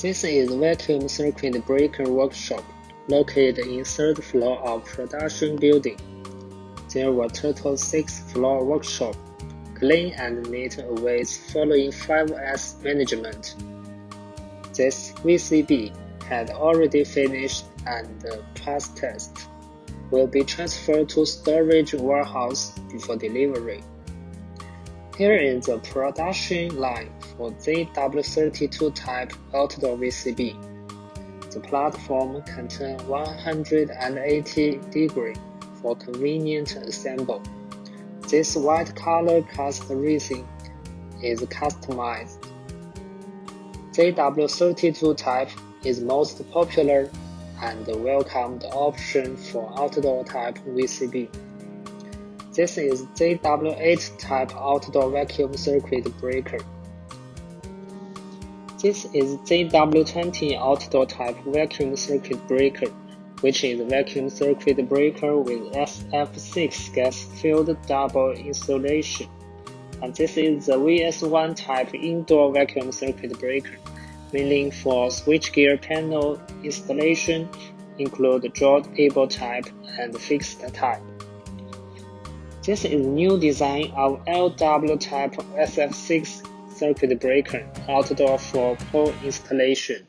This is vacuum circuit breaker workshop located in 3rd floor of production building. There were total 6 floor workshop, clean and neat awaits following 5S management. This VCB had already finished and passed test. Will be transferred to storage warehouse before delivery. Here is the production line for ZW32 type outdoor VCB. The platform can turn 180 degrees for convenient assembly. This white color cast resin is customized. ZW32 type is most popular and welcomed option for outdoor type VCB. This is ZW8 type outdoor vacuum circuit breaker. This is ZW20 outdoor type vacuum circuit breaker, which is a vacuum circuit breaker with SF6 gas-filled double insulation. And this is the VS1 type indoor vacuum circuit breaker, mainly for switchgear panel installation, include drawable type and fixed type. This is new design of LW type SF6 circuit breaker outdoor for pole installation.